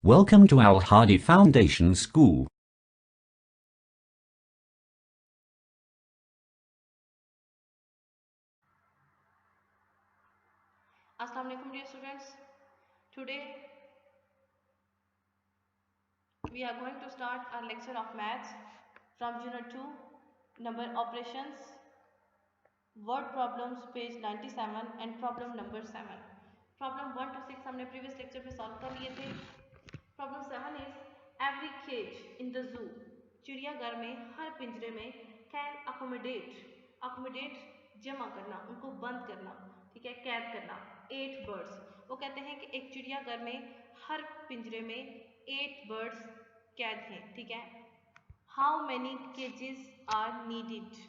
Welcome to Al Hadi Foundation School. Assalamu alaikum dear students. Today we are going to start our lecture of maths from unit 2, number operations, word problems page 97 and problem number 7. Problem 1 to 6 हमने previous lecture में solve कर लिए थे. Problem 7 is every cage in the zoo, चिड़ियाघर में हर पिंजरे में can accommodate जमा करना, उनको बंद करना, ठीक है, कैद करना 8 birds. वो कहते हैं कि एक चिड़ियाघर में हर पिंजरे में 8 birds कैद हैं, ठीक है. How many cages are needed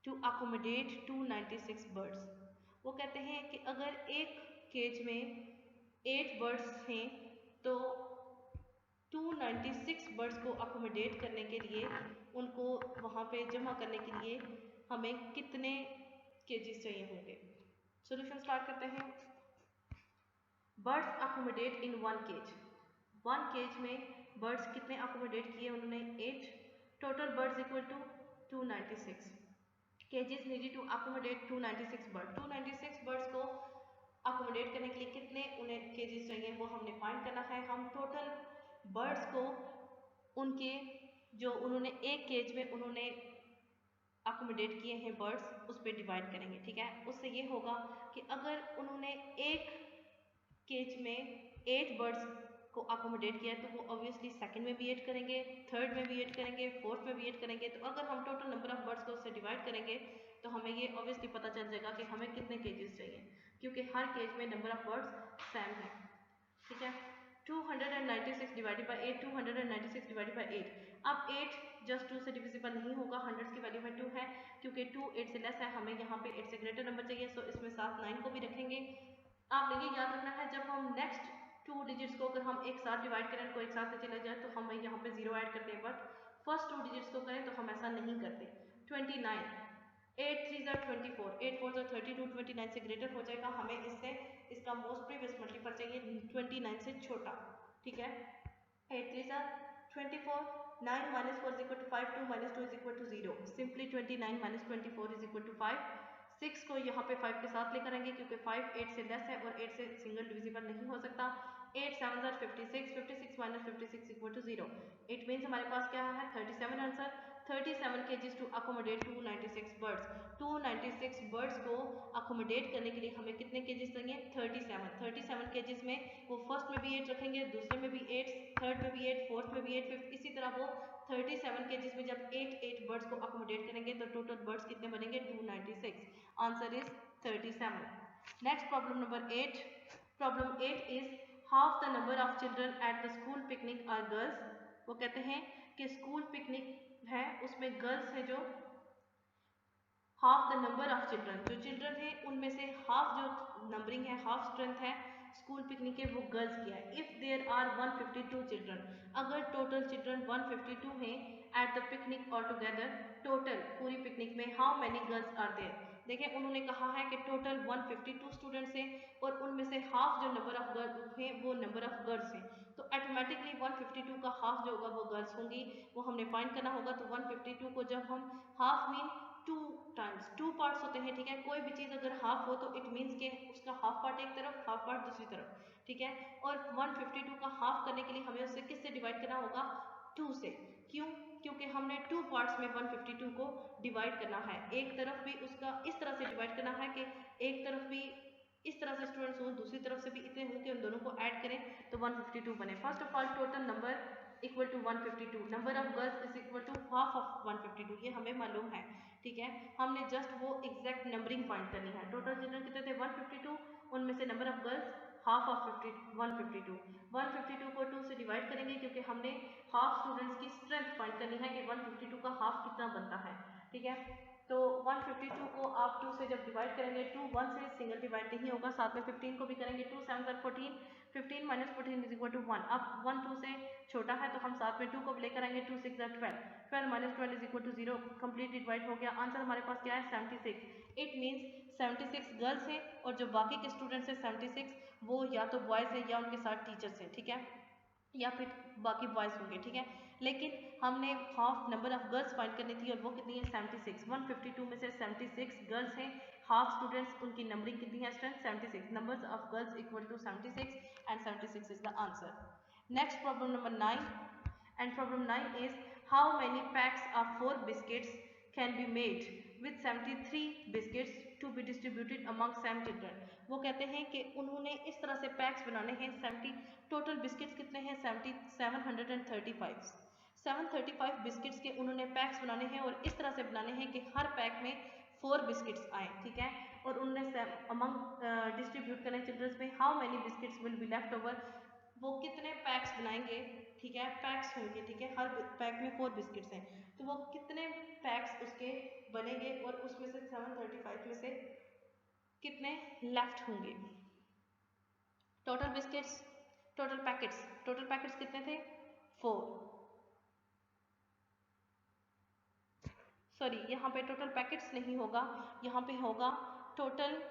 to accommodate 296 birds? वो कहते हैं कि अगर एक केज में 8 birds हैं तो 296 बर्ड्स को अकोमोडेट करने के लिए, उनको वहाँ पे जमा करने के लिए हमें कितने केजेस चाहिए होंगे. सॉल्यूशन स्टार्ट करते हैं. Birds accommodate in one cage में बर्ड्स कितने अकोमोडेट किए उन्होंने 8. Total birds equal to 296. Cages needed to accommodate 296 bird. 296 birds को अकोमोडेट करने के लिए कितने उन्हें केजेस चाहिए वो हमने फाइंड करना है. हम टोटल बर्ड्स को उनके जो उन्होंने एक केज में उन्होंने अकोमोडेट किए हैं बर्ड्स उस पर डिवाइड करेंगे, ठीक है. उससे ये होगा कि अगर उन्होंने एक केज में 8 बर्ड्स को अकोमोडेट किया तो वो ऑब्वियसली सेकंड में भी 8 करेंगे, थर्ड में भी 8 करेंगे, फोर्थ में भी 8 करेंगे. तो अगर हम टोटल नंबर ऑफ बर्ड्स को उससे डिवाइड करेंगे तो हमें ये ऑब्वियसली पता चल जाएगा कि हमें कितने केजेस चाहिए, क्योंकि हर केज में नंबर ऑफ बर्ड्स सेम है, ठीक है. 296 डिवाइडेड बाय 8, 296 डिवाइडेड बाय 8. अब 8 जस्ट 2 से डिविजिबल नहीं होगा, 100 की वैल्यू में 2 है, क्योंकि 2 8 से लेस है, हमें यहाँ पे 8 से ग्रेटर नंबर चाहिए. सो इसमें साथ 9 को भी रखेंगे. आपने ये याद रखना है जब हम नेक्स्ट 2 डिजिट्स को अगर हम एक साथ डिवाइड करें, कोई एक साथ चले जाए तो हम यहाँ पे 0 ऐड करते हैं, बट फर्स्ट 2 डिजिट्स को करें तो हम ऐसा नहीं करते. 29, 8 3 ज़ा 24, 8 4 ज़ा 32, 29 से ग्रेटर हो जाएगा. हमें इससे इसका मोस्ट प्रीवियस मल्टीपल चाहिए 29 से छोटा, ठीक है. 8 3 ज़ा 24, 9 minus 4 is equal to 5, 2 minus 2 is equal to 0. Simply 29 minus 24 is equal to 5. 6 को यहाँ पे 5 के साथ लेकर आएंगे क्योंकि 5 8 से लेस है और 8 से सिंगल डिविजिबल नहीं हो सकता. 8 7 are 56, 56 minus 56 equal to 0. It means हमारे पास क्या है 37 answer. 37 kgs to accommodate 296 birds. 296 birds को accommodate करने के लिए हमें कितने kgs चाहिए 37 kgs में वो फर्स्ट में भी 8 रखेंगे, दूसरे में भी 8, थर्ड में भी 8, फोर्थ में भी 8, फिफ्थ, इसी तरह वो 37 kgs में जब 8 बर्ड्स को अकोमोडेट करेंगे तो टोटल बर्ड्स कितने बनेंगे 296. Answer is 37. Next problem number 8. Problem 8 is half the number of children at the school picnic are girls. वो कहते हैं कि स्कूल पिकनिक है उसमें गर्ल्स है जो half the number of children, जो चिल्ड्रन है उनमें से हाफ जो नंबरिंग है, हाफ स्ट्रेंथ है स्कूल पिकनिक है वो गर्ल्स की है. इफ देयर आर 152 चिल्ड्रन, अगर टोटल चिल्ड्रन 152 हैं at the picnic all together, total पूरी पिकनिक में how many girls are there. देखें उन्होंने कहा है कि टोटल 152 स्टूडेंट्स हैं और उनमें से हाफ जो नंबर ऑफ गर्ल्स हैं वो नंबर ऑफ गर्ल्स हैं, तो ऑटोमेटिकली 152 का हाफ जो होगा वो गर्ल्स होंगी, वो हमने फाइंड करना होगा. तो 152 को जब हम हाफ मीन 2 टाइम्स 2 पार्ट्स होते हैं, ठीक है. कोई भी चीज़ अगर हाफ हो तो इट मीन्स के उसका हाफ पार्ट एक तरफ हाफ पार्ट दूसरी तरफ, ठीक है. और 152 का हाफ करने के लिए हमें उससे किससे डिवाइड करना होगा 2 से. क्यों? क्योंकि हमने 2 पार्ट्स में 152 को डिवाइड करना है. एक तरफ भी उसका इस तरह से डिवाइड करना है कि एक तरफ भी इस तरह से स्टूडेंट्स हो, दूसरी तरफ से भी इतने हो कि उन दोनों को ऐड करें तो 152 बने. First of all total number equal to 152, number of girls is equal to half of 152, ये हमें मालूम है, ठीक है. हमने जस्ट वो एग्जैक्ट नंबरिंग फाइंड करनी है. टोटल चिल्ड्रन कितने थे 152, उनमें से number of girls half of 152. 152 को 2 से डिवाइड करेंगे क्योंकि हमने हाफ स्टूडेंट्स की स्ट्रेंथ फाइंड करनी है कि 152 का हाफ कितना बनता है, ठीक है. तो 152 को आप 2 से जब डिवाइड करेंगे 2 1 से सिंगल डिवाइड नहीं होगा, साथ में 15 को भी करेंगे. 2 7 14, 15 माइनस 14 इज इक्वल टू 1. अब 1 2 से छोटा है तो हम साथ में 2 को लेकर आएंगे. 2 6 12, 12 minus 12 is equal to 0. Complete divide हो गया. आंसर हमारे पास क्या है 76. इट मीन्स 76 गर्ल्स हैं और जो बाकी के स्टूडेंट्स हैं 76 वो या तो बॉयज़ हैं या उनके साथ टीचर्स हैं, ठीक है. या फिर बाकी बॉयज़ होंगे, ठीक है। लेकिन हमने half number of girls find करनी थी और वो कितनी है 76। 152 में से 76 गर्ल्स हैं, हाफ स्टूडेंट्स, उनकी नंबरिंग कितनी है strength 76, numbers of girls equal to 76 and 76 is the answer. Next problem number 9 and problem 9 is how many packs of 4 biscuits can be made with 73 biscuits to be distributed among 7 children। वो कहते हैं कि उन्होंने इस तरह से PACS बनाने हैं 70, टोटल बिस्किट्स कितने हैं 735, 735 बिस्किट्स के उन्होंने पैक्स बनाने हैं और इस तरह से बनाने हैं कि हर पैक में 4 बिस्किट्स आए, ठीक है। और उन्होंने अमंग डिस्ट्रीब्यूट करें चिल्ड्रंस में, how many biscuits will be left over, वो कितने पैक्स बनाएंगे, ठीक है, पैक्स होंगे, ठीक है, हर पैक में 4 बिस्किट्स हैं, तो वो कितने पैक्स उसके बनेंगे और उसमें से 735 में से कितने लेफ्ट होंगे। टोटल बिस्किट्स, टोटल पैकेट्स कितने थे 4, सॉरी यहाँ पे टोटल पैकेट्स नहीं होगा, यहाँ पे होगा total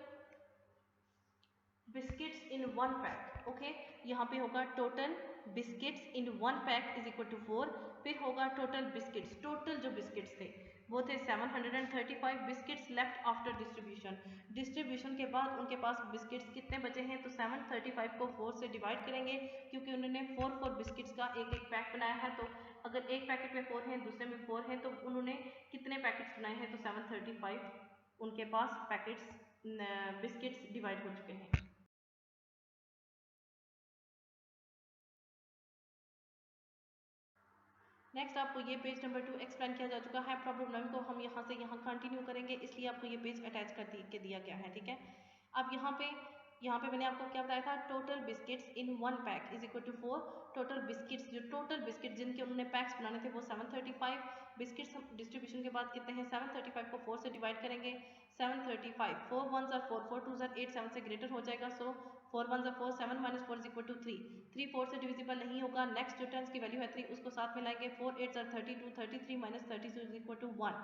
biscuits in 1 pack, okay. यहाँ पे होगा total biscuits in 1 pack is equal to 4, फिर होगा टोटल बिस्किट्स, टोटल जो बिस्किट्स थे वो थे 735 biscuits left after distribution, distribution के बाद उनके पास बिस्किट्स कितने बचे हैं, तो 735 को 4 से डिवाइड करेंगे क्योंकि उन्होंने 4 बिस्किट्स का एक एक पैक बनाया है, तो अगर एक पैकेट में 4 हैं दूसरे में 4 हैं तो उन्होंने कितने पैकेट्स बनाए हैं, तो 735 उनके पास पैकेट्स बिस्किट्स डिवाइड हो चुके हैं। नेक्स्ट आपको ये पेज नंबर 2 एक्सप्लेन किया जा चुका है, प्रॉब्लम 9 को हम यहाँ से यहाँ कंटिन्यू करेंगे, इसलिए आपको ये पेज अटैच कर दिया गया है, ठीक है। अब यहाँ पे मैंने आपको क्या बताया था, total biscuits in 1 pack is equal to 4, total biscuits जो टोटल बिस्किट जिनके उन्होंने पैक्स बनाने थे वो 735 बिस्किट्स, डिस्ट्रीब्यूशन के बाद कितने हैं 735 को 4 से डिवाइड करेंगे, 735 4 1s are 4 4 2s are 8 7 से ग्रेटर हो जाएगा, सो 4 1s are 4 7 minus 4 is equal to 3, 3 4 से डिविजिबल नहीं होगा, नेक्स्ट जो टेंस की वैल्यू है 3 उसको साथ में लाएंगे, 4 8s are 32 33 minus 32 is equal to 1।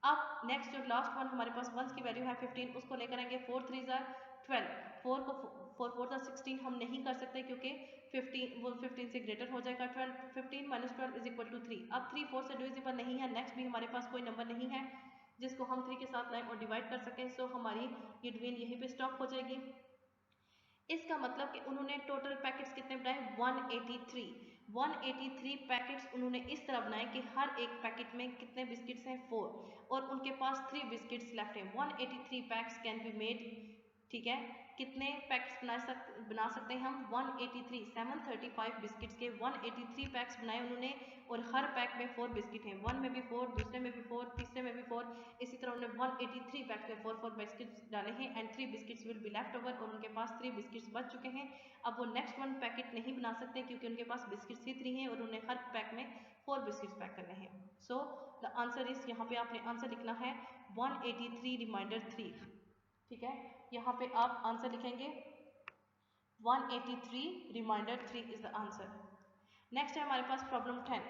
अब नेक्स्ट जो लास्ट वन हमारे पास वंस की वैल्यू है 15 उसको लेकर आएंगे, 4 3s are 12, 4 को 4 4 are 16 हम नहीं कर सकते क्योंकि 15 से ग्रेटर हो जाएगा, 12 15 minus 12 is equal to 3। अब 3 4 से डिविजिबल नहीं है, नेक्स्ट भी हमारे पास कोई नंबर नहीं है जिसको हम 3 के साथ लाएं और डिवाइड कर सकें, सो हमारी ये डिवीजन यहीं पे स्टॉप हो जाएगी। इसका मतलब कि उन्होंने टोटल पैकेट्स कितने बनाए 183 पैकेट्स उन्होंने इस तरह बनाए कि हर एक पैकेट में कितने बिस्किट्स हैं 4 और उनके पास 3 बिस्किट्स लेफ्ट हैं, 183 पैक्स कैन बी मेड, ठीक है। कितने पैक्स बना सकते हैं हम 183, 735 बिस्किट्स के 183 पैक्स बनाए उन्होंने और हर पैक में 4 बिस्किट हैं, 1 में भी 4, दूसरे में भी 4, तीसरे में भी 4, इसी तरह उन्होंने 183 पैक्स में 4 बिस्किट्स डाले हैं and 3 biscuits will be left over और उनके पास 3 बिस्किट्स बच चुके हैं। अब वो नेक्स्ट 1 पैकेट नहीं बना सकते क्योंकि उनके पास बिस्किट्स ही 3 हैं और उन्हें हर पैक में 4 बिस्किट्स पैक करने हैं, सो द आंसर इज, यहाँ पे आपने आंसर लिखना है 183 रिमाइंडर 3, ठीक है। यहाँ पे आप आंसर लिखेंगे 183 remainder 3 is the answer. Next है हमारे पास प्रॉब्लम 10,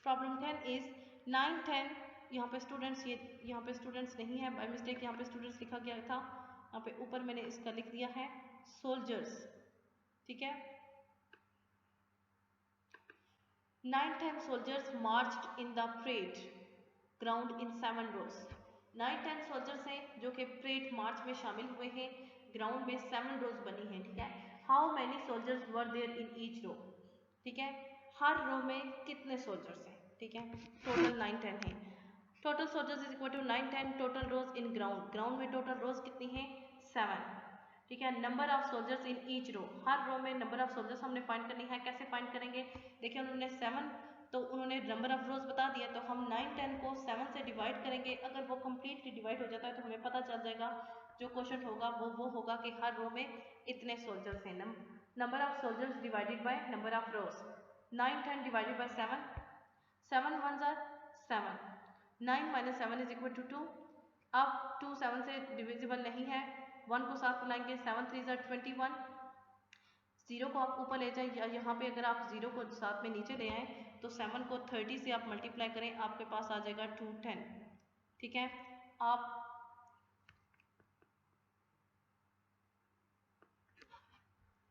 प्रॉब्लम 10 इज 9 10, यहाँ पे स्टूडेंट्स नहीं है, बाय मिस्टेक यहाँ पे स्टूडेंट्स लिखा गया था, यहाँ पे ऊपर मैंने इसका लिख दिया है सोल्जर्स, ठीक है। 9 10 soldiers marched in the parade ground in 7 rows, 9 10 soldiers हैं जो कि परेड मार्च में शामिल हुए हैं, ग्राउंड में 7 रोज बनी हैं, ठीक है। How many soldiers were there in each row, ठीक है, हर रो में कितने सोल्जर्स हैं, ठीक है, टोटल 9 10 हैं, total soldiers is equal to 9 10 total rows in ground, ground में टोटल रोज कितनी हैं 7, ठीक है। Number of soldiers in each row, हर रो में नंबर ऑफ सोल्जर्स हमने फाइंड करनी है, कैसे फाइंड करेंगे, देखिए उन्होंने 7 तो उन्होंने नंबर ऑफ रोज बता दिया, तो हम 9 10 को 7 से डिवाइड करेंगे, अगर वो कम्प्लीटली डिवाइड हो जाता है तो हमें पता चल जाएगा, जो क्वेश्चन होगा वो होगा कि हर रो में इतने सोल्जर्स हैं, number of soldiers divided by number of rose, 9 10 divided by 7, 7 1s are 7, 9 minus 7 is equal to 2, अब 2 7 से डिविजिबल नहीं है, 1 को साथ मिलाएंगे, 7 3s are 21, 0 को आप ऊपर ले जाए या यहाँ पे अगर आप 0 को साथ में नीचे ले आए तो 7 को 30 से आप मल्टीप्लाई करें, आपके पास आ जाएगा 210, ठीक है। आप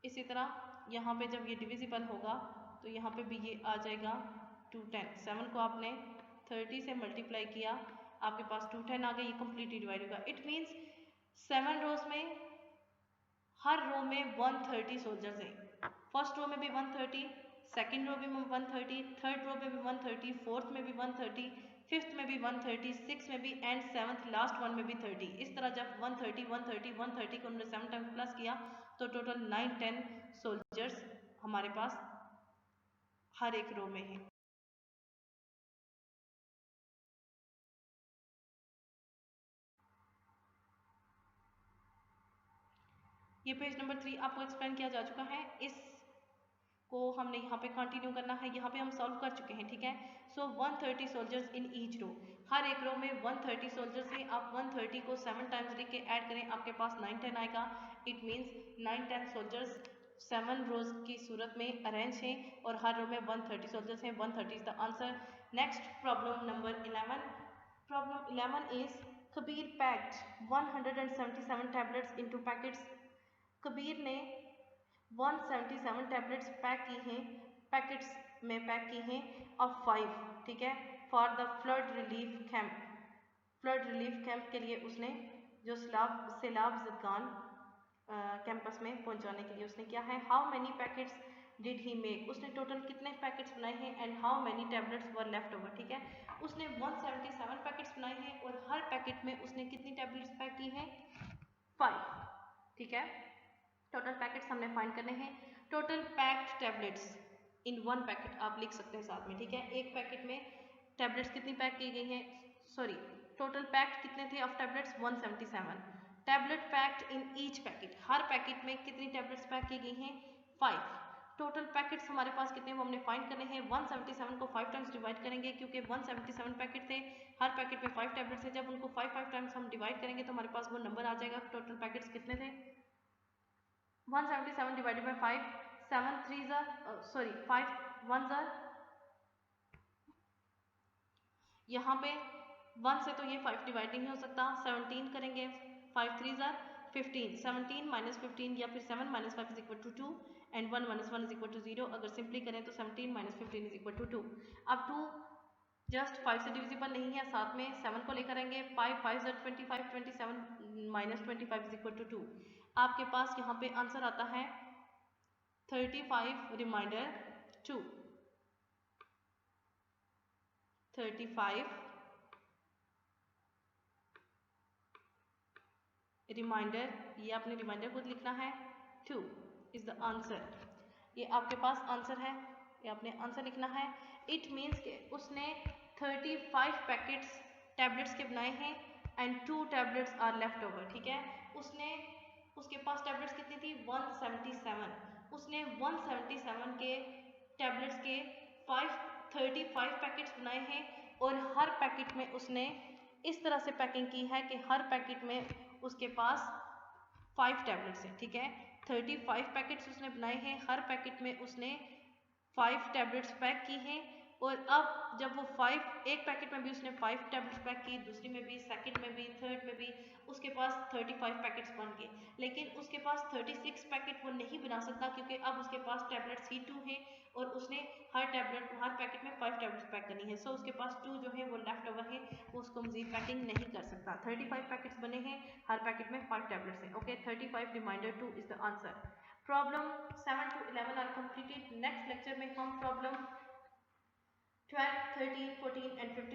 इसी तरह यहाँ पे जब ये डिविजिबल होगा तो यहाँ पे भी ये आ जाएगा 210। 7 को आपने 30 से मल्टीप्लाई किया, आपके पास 210 आ गई, ये कम्प्लीटली डिवाइड होगा। इट मीन्स 7 रोज में हर रो में 130 सोल्जर्स हैं। फर्स्ट रो में भी 130, सेकंड रो में 130, थर्ड रो में भी 130, फोर्थ में भी 130, फिफ्थ में भी 130, सिक्स में भी एंड सेवंथ लास्ट वन में भी 30। इस तरह जब 130 130 130 को उन्होंने 7 टाइम्स प्लस किया तो टोटल 910 सोल्जर्स हमारे पास हर एक रो में है। ये पेज नंबर 3 आपको एक्सप्लेन किया जा चुका है, इस को हमने यहाँ पे कंटिन्यू करना है। यहाँ पे हम सॉल्व कर चुके हैं, ठीक है। सो 130 सोल्जर्स इन ईच रो, हर एक रो में 130 सोल्जर्स हैं। आप 130 को 7 टाइम्स लिख के ऐड करें, आपके पास 910 आएगा। इट मीन्स 910 सोल्जर्स 7 रोज की सूरत में अरेंज हैं और हर रो में 130 सोल्जर्स हैं। 130 is the answer. Next problem number 11। Problem 11 is Kabir packed 177 tablets into packets. Kabir ने 177 टैबलेट्स पैक की हैं, पैकेट्स में पैक की हैं ऑफ 5, ठीक है, for the flood relief camp. Flood relief camp के लिए उसने जो सैलाब ज़दगान कैंपस में पहुंचाने के लिए उसने क्या है, how many packets did he make, उसने टोटल कितने पैकेट्स बनाए हैं and how many tablets were left over, ठीक है। उसने 177 पैकेट्स बनाए हैं और हर पैकेट में उसने कितनी टैबलेट्स पैक की हैं, 5, ठीक है। टोटल पैकेट्स हमने फाइंड करने हैं। Total packed tablets in one packet आप लिख सकते हैं साथ में, ठीक है। एक पैकेट में टैबलेट्स कितनी पैक की गई हैं, सॉरी टोटल पैक्ड कितने थे of tablets 177। Tablet packed in each packet, her packet में कितनी टैबलेट्स पैक की गई हैं, 5। टोटल पैकेट्स हमारे पास कितने वो हमने फाइंड करने हैं। 177 को 5 टाइम्स डिवाइड करेंगे क्योंकि 177 पैकेट थे, हर पैकेट में 5 टैबलेट्स है। जब उनको 5 टाइम्स हम डिवाइड करेंगे तो हमारे पास वो नंबर आ जाएगा। टोटल पैकेट्स कितने थे, 177 डिवाइडेड बाई 5, 7 3 सॉरी 5 1 यहाँ पे 1 से तो ये 5 डिवाइड नहीं हो सकता, 17 करेंगे, 5 3 15, 17 माइनस 15 या फिर 7 minus 5 is equal to 2 and 1 minus 1 is equal to 0। अगर सिंपली करें तो 17 माइनस 15 इज इक्वल टू 2। अब 2 जस्ट 5 से डिविजिबल नहीं है, साथ में 7 को लेकर आएंगे, 5 5 25, 27 माइनस 25 इज इक्वल टू 2। आपके पास यहाँ पे आंसर आता है 35 रिमाइंडर 2, 35 रिमाइंडर, ये आपने रिमाइंडर खुद लिखना है, 2 इज द आंसर। ये आपके पास आंसर है, ये आपने आंसर लिखना है। इट मीन्स कि उसने 35 पैकेट्स टैबलेट्स के बनाए हैं and 2 tablets are left over, ठीक है। उसके पास टैबलेट्स कितनी थी, 177। उसने 177 के टैबलेट्स के 35 पैकेट्स बनाए हैं और हर पैकेट में उसने इस तरह से पैकिंग की है कि हर पैकेट में उसके पास 5 टैबलेट्स हैं, ठीक है। 35 पैकेट्स उसने बनाए हैं, हर पैकेट में उसने 5 टैबलेट्स पैक की हैं और अब जब वो 5 एक पैकेट में भी उसने 5 टैबलेट्स पैक की, दूसरी में भी, सेकंड में भी, थर्ड में भी, उसके पास 35 पैकेट्स बन गए। लेकिन उसके पास 36 पैकेट वो नहीं बना सकता क्योंकि अब उसके पास टैबलेट्स ही 2 हैं और उसने हर पैकेट में 5 टैबलेट्स पैक करनी है। सो उसके पास 2 जो है वो लेफ्ट ओवर है, वो उसको मजीद पैकिंग नहीं कर सकता। 35 पैकेट्स बने हैं, हर पैकेट में 5 टैबलेट्स हैं, okay. 35 remainder 2 is the answer. Problem 7 to 11 are completed. Next lecture में हम प्रॉब्लम 12, 13, 14 एंड 15